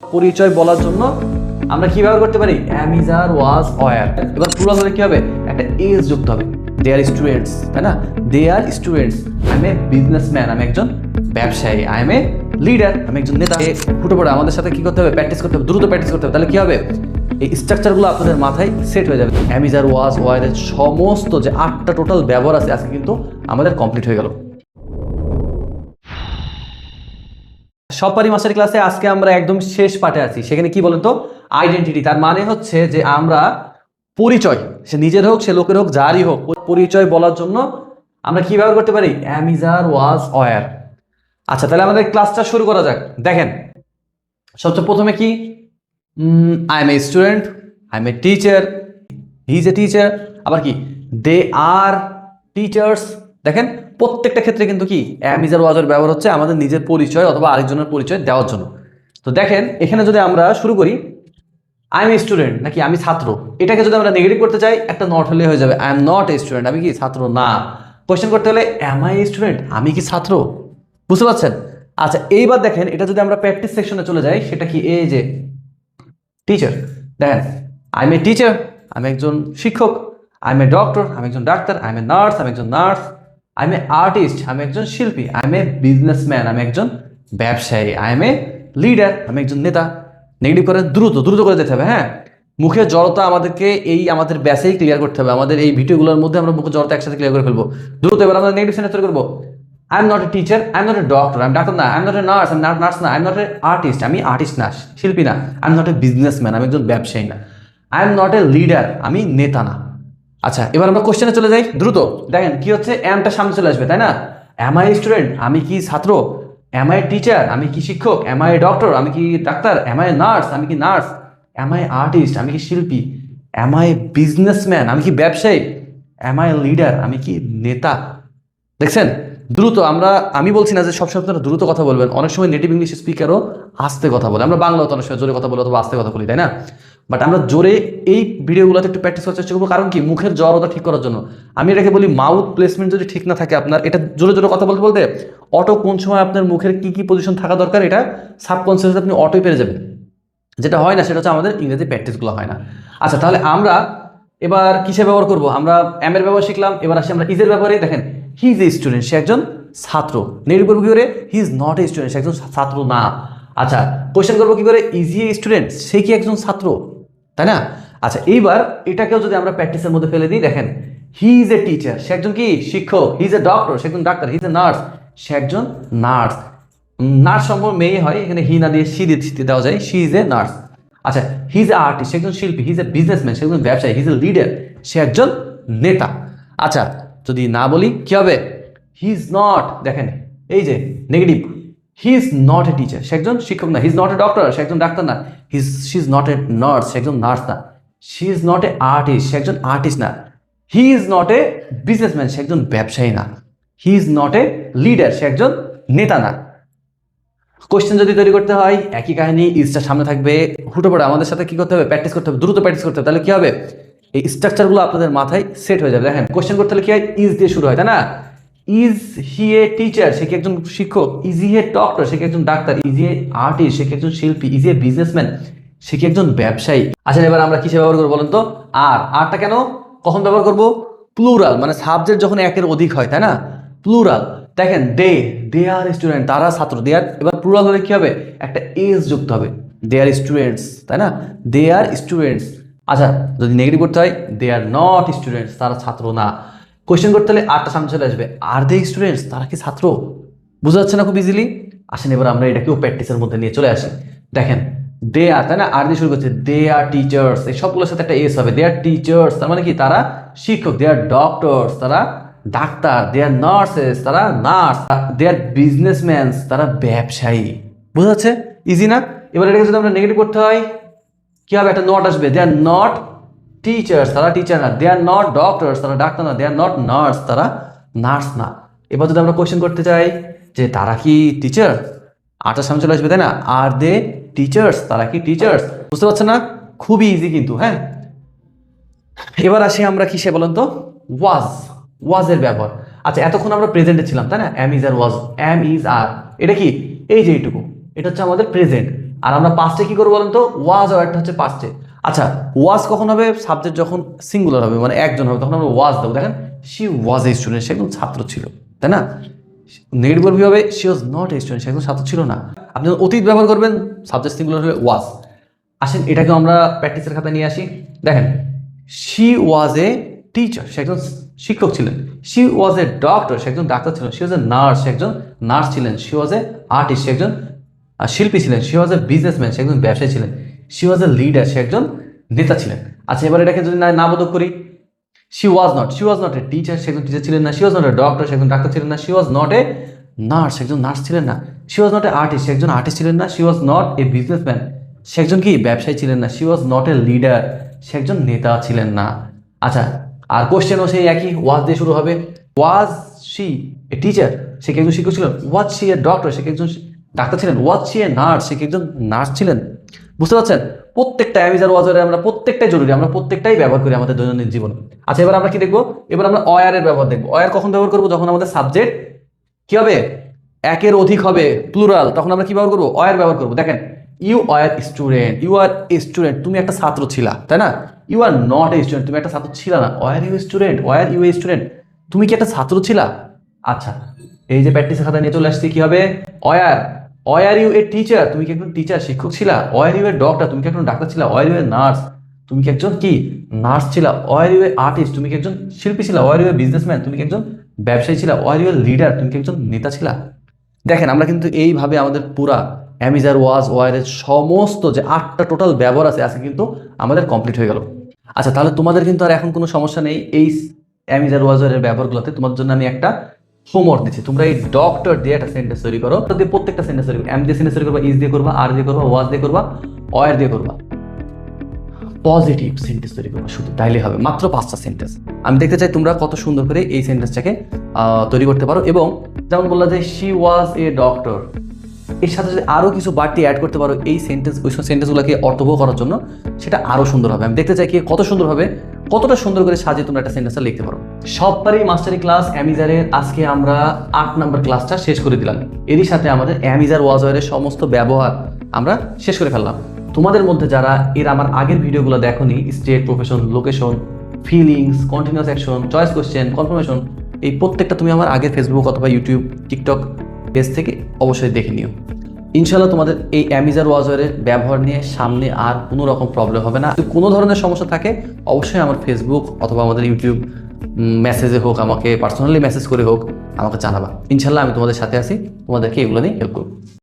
পরিচয় বলার জন্য আমরা কি ব্যবহার করতে পারি? অ্যাম, ইজ, আর, ওয়াজ, ওয়্যার। এবার প্লুরাল হলে কি হবে? একটা এজ যুক্ত হবে। দে আর স্টুডেন্টস, তাই না? They are students. I am a businessman, আমি একজন ব্যবসায়ী। আই এম এ লিডার, আমি একজন নেতা। ফুটে পড়ে আমাদের সাথে কি করতে হবে? প্র্যাকটিস করতে হবে, দ্রুত প্র্যাকটিস করতে হবে। তাহলে কি হবে? এই স্ট্রাকচারগুলো আপনাদের মাথায় সেট হয়ে যাবে। অ্যাম, ইজ, আর, ওয়াজ, ওয়্যারের সমস্ত যে 8টা টোটাল ব্যবহার আছে আজকে কিন্তু আমাদের কমপ্লিট হয়ে গেল। সবপারি মাস্টার ক্লাসে আজকে আমরা একদম শেষ পার্টে আছি। সেখানে কি বলেন তো? আইডেন্টিটি। তার মানে হচ্ছে যে আমরা পরিচয়, সে নিজের হোক সে লোকের হোক যারই হোক, পরিচয় বলার জন্য আমরা কি ব্যবহার করতে পারি? অ্যাম, ইজ, আর, ওয়াজ, ওয়্যার। আচ্ছা, তাহলে আমাদের ক্লাসটা শুরু করা যাক। দেখেন, সবচেয়ে প্রথমে কি? I am a student, I am a teacher, he is a teacher. আবার কি? দে আর টিচার্স। দেখেন, প্রত্যেকটা ক্ষেত্রে কিন্তু কি অ্যাম, ইজ, আর, ওয়াজ এর ব্যবহার হচ্ছে আমাদের নিজের পরিচয় অথবা আরেকজনের পরিচয় দেওয়ার জন্য। তো দেখেন, এখানে যদি আমরা শুরু করি আই এম এ স্টুডেন্ট, নাকি আমি ছাত্র, এটাকে যদি আমরা নেগেটিভ করতে চাই একটা নট হলে হয়ে যাবে। I am not a student, আমি কি ছাত্র না। কোয়েশ্চেন করতে হলে অ্যাম আই এ স্টুডেন্ট, আমি কি ছাত্র। বুঝতে পারছেন? আচ্ছা, এইবার দেখেন, এটা যদি আমরা প্র্যাকটিস সেকশনে চলে যাই, সেটা কি? এই যে টিচার, দেখেন, আই এম এ টিচার, আমি একজন শিক্ষক। আই এম এ ডক্টর, আমি একজন doctor. I am A nurse, আমি একজন nurse. I am A artist, আমি একজন শিল্পী। আই এম এ বিজনেসম্যান, আমি একজন ব্যবসায়ী। আই এম এ লিডার, আমি একজন নেতা। নেগেটিভ করে দ্রুত দ্রুত করে যেতে হবে। হ্যাঁ, মুখের জড়তা আমাদেরকে এই আমাদের ব্যাসেই ক্লিয়ার করতে হবে। আমাদের এই ভিডিওগুলোর মধ্যে আমরা মুখের জড়তা একসাথে ক্লিয়ার করে ফেলবো দ্রুত। এবার আমরা নেগেটিভ সেন্টেন্স করবো। I am not a teacher, I am not a doctor, I am ডাক্তার না। I am not a nurse, আমি নার্স না। I am not a artist, আমি আর্টিস্ট না, শিল্পী না। I am not a businessman, আমি একজন ব্যবসায়ী না। I am not a leader, আমি নেতা না। আচ্ছা, এবার আমরা কোশ্চেনে চলে যাই দ্রুত। দেখেন কি হচ্ছে? অ্যামটা সামনে চলে আসবে, তাই না? অ্যাম আই স্টুডেন্ট, আমি কি ছাত্র। অ্যাম আই টিচার, আমি কি শিক্ষক। অ্যাম আই ডক্টর, আমি কি ডাক্তার। অ্যাম আই নার্স, আমি কি নার্স। অ্যাম আই আর্টিস্ট, আমি কি শিল্পী। অ্যাম আই বিজনেসম্যান, আমি কি ব্যবসায়ী। অ্যাম আই লিডার, আমি কি নেতা। দেখছেন? দ্রুত আমি বলছি না যে সবসময় আপনারা দ্রুত কথা বলবেন, অনেক সময় নেটিভ ইংলিশ স্পিকারও আস্তে কথা বলে। আমরা বাংলাতে অনেক সময় জোরে কথা বলি অথবা আস্তে কথা বলি, তাই না? বাট আমরা জোরে এই ভিডিওগুলোতে একটু প্র্যাকটিস করার চেষ্টা করবো। কারণ কি? মুখের জড়তা ঠিক করার জন্য। আমি এটাকে বলি মাউথ প্লেসমেন্ট যদি ঠিক না থাকে আপনার, এটা জোরে জোরে কথা বলতে বলতে অটো কোন সময় আপনার মুখের কি কি পজিশন থাকা দরকার এটা সাবকনসিয়াসলি আপনি অটোই পেরে যাবেন। যেটা হয় না সেটা হচ্ছে আমাদের ইংরেজি প্র্যাকটিসগুলো হয় না। আচ্ছা, তাহলে আমরা এবার কিসের ব্যবহার করবো? আমরা এম এর ব্যবহার শিখলাম, এবার আসি আমরা ইজের ব্যবহারে। দেখেন, হি ইজ এ স্টুডেন্ট, সে একজন ছাত্র। নেগেটিভ করবো কি করে? He is not a student, সে একজন ছাত্র না। আচ্ছা, কোয়েশ্চেন করবো কি করে? ইজ হি এ স্টুডেন্ট, সে কি একজন ছাত্র, তাই না? আচ্ছা, এইবার এটাকেও যদি আমরা প্র্যাকটিসের মধ্যে ফেলে দিই, দেখেন, হি ইজ এ টিচার, সে একজন কি শিক্ষক। হি ইজ এ ডক্টর, সে একজন ডাক্তার। হি ইজ এ নার্স, সে একজন নার্স। নার্স সম্ভব মেয়ে হয়, এখানে হি না দিয়ে সি দিয়ে দেওয়া যায়। She is a nurse. আচ্ছা, হি ইজ এ আর্টিস্ট, সে একজন শিল্পী। হি ইজ এ বিজনেসম্যান, সে একজন ব্যবসায়ী। হি ইজ এ লিডার, সে একজন নেতা। আচ্ছা, যদি না বলি কি হবে? হি ইজ নট, দেখেন এই যে negative, he is not a teacher, সে একজন শিক্ষক না। He is not a doctor, সে একজন ডাক্তার না। She is not a nurse, সে একজন নার্স না। She is not a artist, সে একজন আর্টিস্ট না। He is not a businessman, সে একজন ব্যবসায়ী না। He is not a leader, সে একজন নেতা না। কোশ্চেন যদি তৈরি করতে হয় একই কাহিনী, ইজটা সামনে থাকবে। হুটো পড়ে আমাদের সাথে কি করতে হবে? প্র্যাকটিস করতে হবে, দ্রুত প্র্যাকটিস করতে হবে। তাহলে কি হবে? এই স্ট্রাকচারগুলো আপনাদের মাথায় সেট হয়ে যাবে। দেখেন, কোশ্চেন করতে হলে কি হয়? ইজ দিয়ে শুরু হয়, তাই না? ইজ হি এ টিচার, সে কি একজন শিক্ষক। ইজ হি এ ডক্টর, সে কি একজন ডাক্তার। ইজ হি এ আর্টিস্ট, সে কি একজন শিল্পী। ইজ হি এ বিজনেসম্যান, সে কি একজন ব্যবসায়ী। আচ্ছা, এবার আমরা কিসে ব্যবহার করবো বলেন তো? আরটা কেন কখন ব্যবহার করবো? প্লুরাল, মানে সাবজেক্ট যখন একের অধিক হয়, তাই না? প্লুরাল। দেখেন, দে আর স্টুডেন্ট, তারা ছাত্র। দে আর, এবার প্লুরাল হলে কি হবে? একটা এজ যুক্ত হবে। দে আর স্টুডেন্টস, তাই না? They are students. আচ্ছা, যদি নেগেটিভ করতে হয়, দে আর নট স্টুডেন্টস, তারা ছাত্র না। কোয়েশ্চেন করতে হলে আরটা সামনে চলে আসবে। আর দে স্টুডেন্টস, তারা কি ছাত্র? বোঝা যাচ্ছে না খুব ইজিলি? আসেন এবার আমরা এটাকেও প্র্যাকটিসের মধ্যে নিয়ে চলে আসি। দেখেন, দে আর, তাই না? আর দিয়ে শুরু করছে। দে আর টিচার্স, এই সবগুলোর সাথে একটা এস হবে। দে আর টিচার্স, তার মানে কি? তারা শিক্ষক। দে আর ডক্টরস, তারা ডাক্তার। দে আর নার্সেস, তারা নার্স। দে আর বিজনেসম্যান, তারা ব্যবসায়ী। বোঝা যাচ্ছে? ইজি না? এবার এটাকে যদি আমরা নেগেটিভ করতে হয় কি হবে? একটা নট আসবে। দে আর নট টিচার্স, তারা টিচার না। দে আর নট ডক্টরস, তারা ডাক্তার না। দে আর নট নার্স, তারা নার্স না। এবার যদি আমরা কোয়েশ্চেন করতে চাই যে তারা কি টিচার, আরটার সামনে চলে আসবে, তাই না? আর দে টিচার্স, তারা কি টিচার্স। বুঝতে পারছেন না? খুবই ইজি কিন্তু। হ্যাঁ, এবার আসি আমরা কিসে বলেন তো? ওয়াজের ব্যবহার। আচ্ছা, এতক্ষণ আমরা প্রেজেন্টে ছিলাম, তাই না? অ্যাম, is, R, was. Am, is, আর, এটা কি? এই যে এইটুকু, এটা হচ্ছে আমাদের প্রেজেন্ট। আর আমরা পাস্টে কি করবো বলেন তো, ওয়াজ ওয়ারটা হচ্ছে পাস্টে। আচ্ছা, ওয়াজ কখন হবে? সাবজেক্ট যখন সিঙ্গুলার হবে, মানে একজন হবে, তখন আমরা ওয়াজ দেবো। দেখেন, শি ওয়াজ এ স্টুডেন্ট, সে একজন ছাত্র ছিল, তাই না? নেগেটিভ ভার্ব হবে she was not a student, সে একজন ছাত্র ছিল না। আপনি যখন অতীত ব্যবহার করবেন, সাবজেক্ট সিঙ্গুলার হলে ওয়াজ। আসেন এটাকে আমরা প্র্যাকটিসের খাতায় নিয়ে আসি। দেখেন, শি ওয়াজ এ টিচার, সে একজন শিক্ষক ছিলেন। শি ওয়াজ এ ডক্টর, সে একজন ডাক্তার ছিলেন। শি ওয়াজ এ নার্স, সে একজন নার্স ছিলেন। শি ওয়াজ এ আর্টিস্ট, সে একজন শিল্পী ছিলেন। শি ওয়াজ এ বিজনেসম্যান, সে একজন ব্যবসায়ী ছিলেন। শি ওয়াজ এ লিডার, সে একজন নেতা ছিলেন। আচ্ছা, এবার এটাকে যদি না বোধক করি, she was not a teacher, সে একজন টিচার ছিলেন না। She was not a doctor, সে একজন ডাক্তার ছিলেন না। She was not a nurse, একজন নার্স ছিলেন না। She was not a artist, সে একজন আর্টিস্ট ছিলেন না। She was not a businessman, সে একজন কি ব্যবসায়ী ছিলেন না। She was not a leader, সে একজন নেতা ছিলেন না। আচ্ছা, আর কোশ্চেনও সেই একই, ওয়াজ দিয়ে শুরু হবে। ওয়াজ শি এ টিচার, সে কি একজন শিক্ষক ছিলেন। ওয়াজ শি এ ডক্টর, সে কি একজন ডাক্তার ছিলেন। ওয়াজ শি এ নার্স, সে কি একজন নার্স ছিলেন। বুঝতে পারছেন? প্রত্যেকটা অ্যামিজ আর ওয়াজের আমরা প্রত্যেকটাই জরুরি, আমরা প্রত্যেকটাই ব্যবহার করি আমাদের দৈনন্দিন জীবনে। আচ্ছা, এবার আমরা কি দেখবো? এবার আমরা অয়ারের ব্যবহার দেখবো। অয়ার কখন ব্যবহার করবো? যখন আমাদের সাবজেক্ট কি হবে, একের অধিক হবে, প্লুরাল, তখন আমরা কি ব্যবহার করবো? অয়ার ব্যবহার করবো। দেখেন, you are student, you are student, তুমি একটা ছাত্র ছিলা, তাই না? You are not a student, তুমি একটা ছাত্র ছিলা না। Were you student, were you a student, তুমি কি একটা ছাত্র ছিলা? আচ্ছা, এই যে প্র্যাকটিসের খাতা নিয়ে চলে আসছি, কি হবে? Were, were you a teacher, তুমি কি একজন টিচার শিক্ষক ছিলা। ওয়ার ইউ এ ডক্টর, তুমি কি একজন ডাক্তার ছিলা। ওয়ার ইউ এ নার্স, তুমি কি একজন কি নার্স ছিলা। ওয়ার ইউ এ আর্টিস্ট, তুমি কি একজন শিল্পী ছিলা। ওয়ার ইউ এ বিজনেসম্যান, তুমি কি একজন ব্যবসায়ী ছিলা। ওয়ার ইউ এ লিডার, তুমি কি একজন নেতা ছিলা। দেখেন, আমরা কিন্তু এইভাবে আমাদের পুরা অ্যামিজার ওয়াজ ওয়ারের সমস্ত যে 8টা টোটাল ব্যবহার আছে আজকে কিন্তু আমাদের কমপ্লিট হয়ে গেল। আচ্ছা, তাহলে তোমাদের কিন্তু আর এখন কোনো সমস্যা নেই এই অ্যামিজার ওয়াজ ওয়ারের ব্যবহারগুলোতে। তোমাদের জন্য আমি একটা হোমওয়ার্ক দিচ্ছি, তোমরা এই ডক্টর দিয়ে একটা সেন্টেন্স তৈরি করো। দিয়ে প্রত্যেকটা সেন্টেন্স তৈরি করো, এম দিয়ে সেন্টেন্স তৈরি করবা, ইজ দিয়ে করবা, আর দিয়ে করবা, ওয়াজ দিয়ে করবা, ওয়ার দিয়ে করবা। পজিটিভ সেন্টেন্স তৈরি করবা শুধু, তাইলে হবে। মাত্র 5টা সেন্টেন্স। আমি দেখতে চাই তোমরা কত সুন্দর করে এই সেন্টেন্সটাকে তৈরি করতে পারো। এবং যেমন বললা যে শি ওয়াজ এ ডক্টর, এর সাথে যদি আরও কিছু বাড়তি অ্যাড করতে পারো এই সেন্টেন্স, ওই সেন্টেন্সগুলোকে অর্থবহ করার জন্য, সেটা আরও সুন্দর হবে। আমি দেখতে চাই কি কত সুন্দর হবে, কতটা সুন্দর করে সাজিয়ে তোমরা একটা সেন্টেন্সটা লিখতে পারো। সববারই মাস্টারি ক্লাস অ্যামিজারের আজকে আমরা 8 নম্বর ক্লাসটা শেষ করে দিলাম। এরই সাথে আমাদের অ্যামিজার ওয়াজওয়ারের সমস্ত ব্যবহার আমরা শেষ করে ফেললাম। তোমাদের মধ্যে যারা আমার আগের ভিডিওগুলো দেখোনি, state, profession, location, feelings, continuous action, choice question, confirmation, এই প্রত্যেকটা তুমি আমার আগের ফেসবুক অথবা ইউটিউব, টিকটক পেজ থেকে অবশ্যই দেখে নিও। ইনশাল্লাহ তোমাদের এই অ্যামিজার ওয়াজওয়ারের ব্যবহার নিয়ে সামনে আর কোনো রকম প্রবলেম হবে না। যদি কোনো ধরনের সমস্যা থাকে অবশ্যই আমার ফেসবুক অথবা আমাদের ইউটিউব মেসেজে হোক, আমাকে পার্সোনালি মেসেজ করে হোক আমাকে জানাবা। ইনশাল্লাহ আমি তোমাদের সাথে আছি, তোমাদেরকে এগুলো নিয়ে হেল্প করবো।